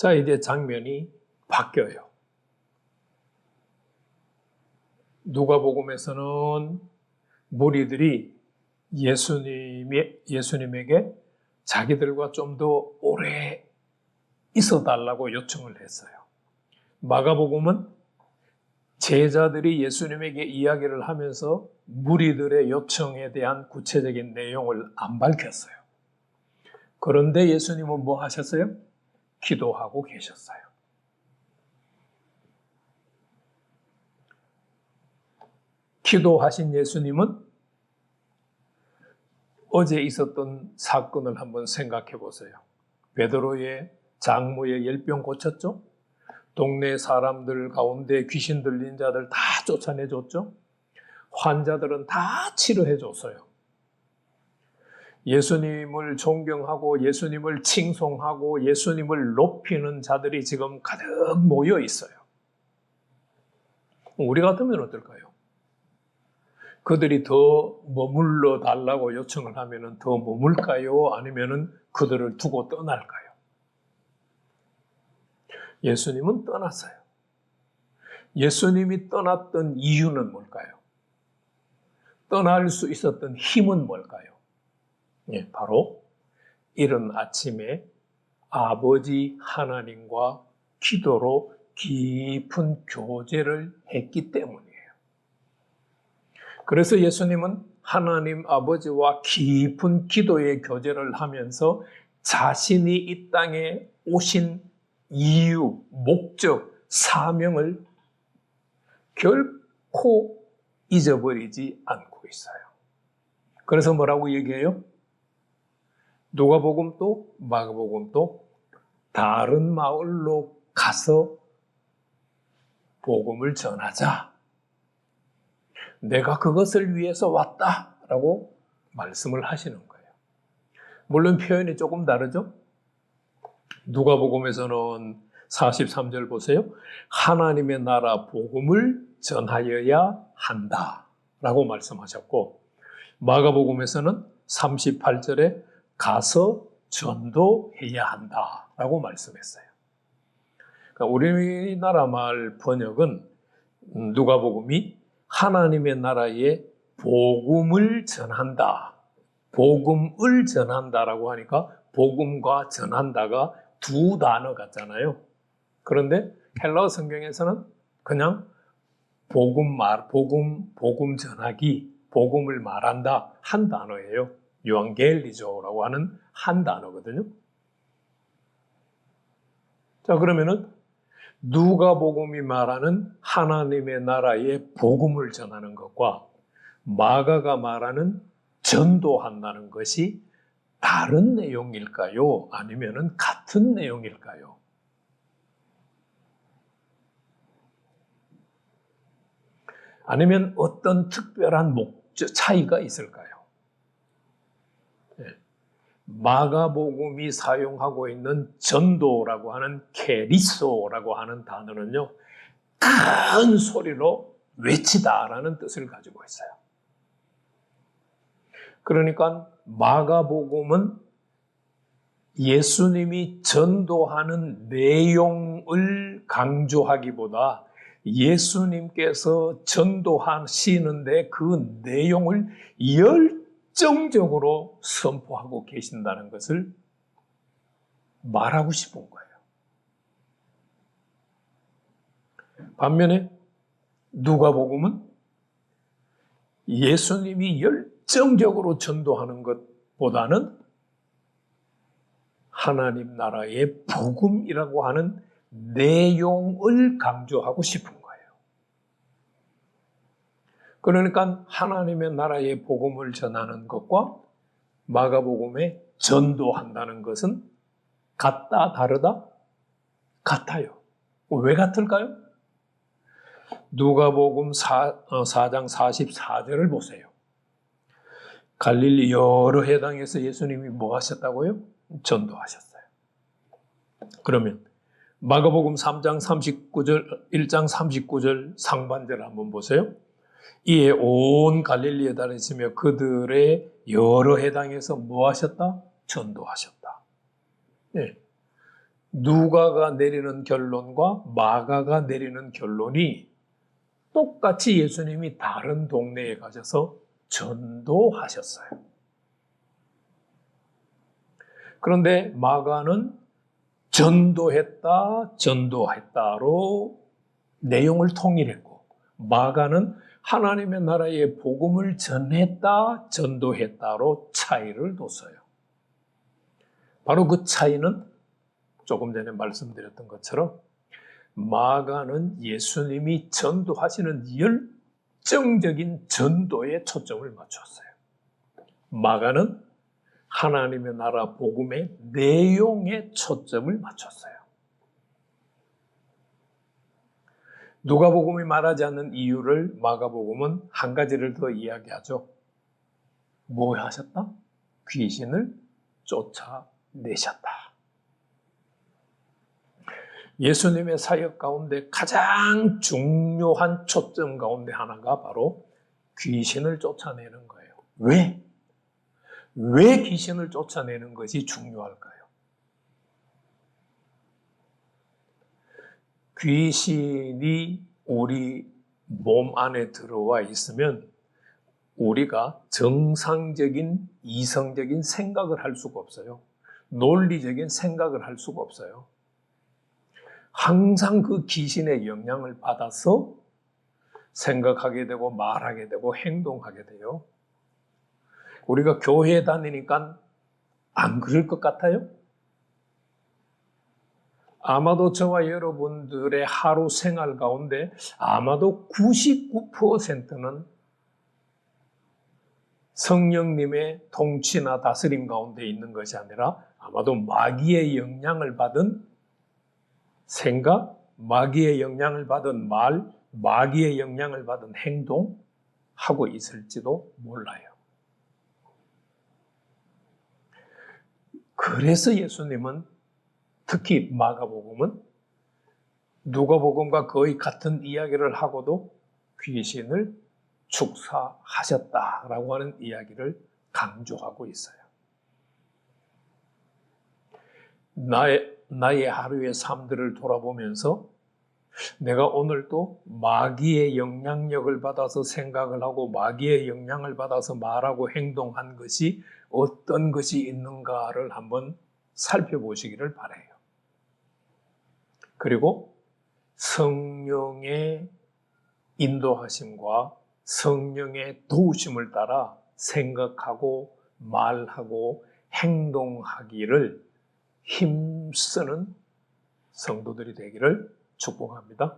자, 이제 장면이 바뀌어요. 누가복음에서는 무리들이 예수님에게 자기들과 좀 더 오래 있어 달라고 요청을 했어요. 마가복음은 제자들이 예수님에게 이야기를 하면서 무리들의 요청에 대한 구체적인 내용을 안 밝혔어요. 그런데 예수님은 뭐 하셨어요? 기도하고 계셨어요. 기도하신 예수님은 어제 있었던 사건을 한번 생각해 보세요. 베드로의 장모의 열병 고쳤죠? 동네 사람들 가운데 귀신 들린 자들 다 쫓아내줬죠? 환자들은 다 치료해줬어요. 예수님을 존경하고 예수님을 칭송하고 예수님을 높이는 자들이 지금 가득 모여 있어요. 우리 같으면 어떨까요? 그들이 더 머물러 달라고 요청을 하면 더 머물까요? 아니면 그들을 두고 떠날까요? 예수님은 떠났어요. 예수님이 떠났던 이유는 뭘까요? 떠날 수 있었던 힘은 뭘까요? 예, 바로 이른 아침에 아버지 하나님과 기도로 깊은 교제를 했기 때문이에요. 그래서 예수님은 하나님 아버지와 깊은 기도의 교제를 하면서 자신이 이 땅에 오신 이유, 목적, 사명을 결코 잊어버리지 않고 있어요. 그래서 뭐라고 얘기해요? 누가복음도 마가복음도 다른 마을로 가서 복음을 전하자. 내가 그것을 위해서 왔다라고 말씀을 하시는 거예요. 물론 표현이 조금 다르죠? 누가복음에서는 43절 보세요. 하나님의 나라 복음을 전하여야 한다라고 말씀하셨고, 마가복음에서는 38절에 가서 전도해야 한다라고 말씀했어요. 그러니까 우리나라 말 번역은 누가복음이 하나님의 나라의 복음을 전한다, 복음을 전한다라고 하니까 복음과 전한다가 두 단어 같잖아요. 그런데 헬라어 성경에서는 그냥 복음 전하기, 복음을 말한다 한 단어예요. 유앙겔리조라고 하는 한 단어거든요. 자, 그러면은 누가복음이 말하는 하나님의 나라의 복음을 전하는 것과 마가가 말하는 전도한다는 것이 다른 내용일까요? 아니면은 같은 내용일까요? 아니면 어떤 특별한 목적 차이가 있을까요? 마가복음이 사용하고 있는 전도라고 하는 케리소라고 하는 단어는요, 큰 소리로 외치다라는 뜻을 가지고 있어요. 그러니까 마가복음은 예수님이 전도하는 내용을 강조하기보다 예수님께서 전도하시는데 그 내용을 열정적으로 선포하고 계신다는 것을 말하고 싶은 거예요. 반면에 누가복음은 예수님이 열정적으로 전도하는 것보다는 하나님 나라의 복음이라고 하는 내용을 강조하고 싶은 거예요. 그러니까 하나님의 나라의 복음을 전하는 것과 마가복음에 전도한다는 것은 같다, 다르다? 같아요. 왜 같을까요? 누가복음 4장 44절을 보세요. 갈릴리 여러 해당에서 예수님이 뭐 하셨다고요? 전도하셨어요. 그러면 마가복음 3장 39절, 1장 39절 상반절을 한번 보세요. 이에 온 갈릴리에 다니시며 그들의 여러 해당에서 뭐 하셨다? 전도하셨다. 네. 누가가 내리는 결론과 마가가 내리는 결론이 똑같이 예수님이 다른 동네에 가셔서 전도하셨어요. 그런데 마가는 전도했다로 내용을 통일했고, 마가는 하나님의 나라의 복음을 전도했다로 차이를 뒀어요. 바로 그 차이는 조금 전에 말씀드렸던 것처럼 마가는 예수님이 전도하시는 열정적인 전도에 초점을 맞추었어요. 마가는 하나님의 나라 복음의 내용에 초점을 맞췄어요. 누가복음이 말하지 않는 이유를 마가복음은 한 가지를 더 이야기하죠. 뭐 하셨다? 귀신을 쫓아내셨다. 예수님의 사역 가운데 가장 중요한 초점 가운데 하나가 바로 귀신을 쫓아내는 거예요. 왜? 왜 귀신을 쫓아내는 것이 중요할까요? 귀신이 우리 몸 안에 들어와 있으면 우리가 정상적인, 이성적인 생각을 할 수가 없어요. 논리적인 생각을 할 수가 없어요. 항상 그 귀신의 영향을 받아서 생각하게 되고 말하게 되고 행동하게 돼요. 우리가 교회에 다니니까 안 그럴 것 같아요? 아마도 저와 여러분들의 하루 생활 가운데 아마도 99%는 성령님의 통치나 다스림 가운데 있는 것이 아니라 아마도 마귀의 영향을 받은 생각, 마귀의 영향을 받은 말, 마귀의 영향을 받은 행동하고 있을지도 몰라요. 그래서 예수님은 특히 마가복음은 누가복음과 거의 같은 이야기를 하고도 귀신을 축사하셨다라고 하는 이야기를 강조하고 있어요. 나의 하루의 삶들을 돌아보면서 내가 오늘 또 마귀의 영향력을 받아서 생각을 하고 마귀의 영향을 받아서 말하고 행동한 것이 어떤 것이 있는가를 한번 살펴보시기를 바라요. 그리고 성령의 인도하심과 성령의 도우심을 따라 생각하고 말하고 행동하기를 힘쓰는 성도들이 되기를 축복합니다.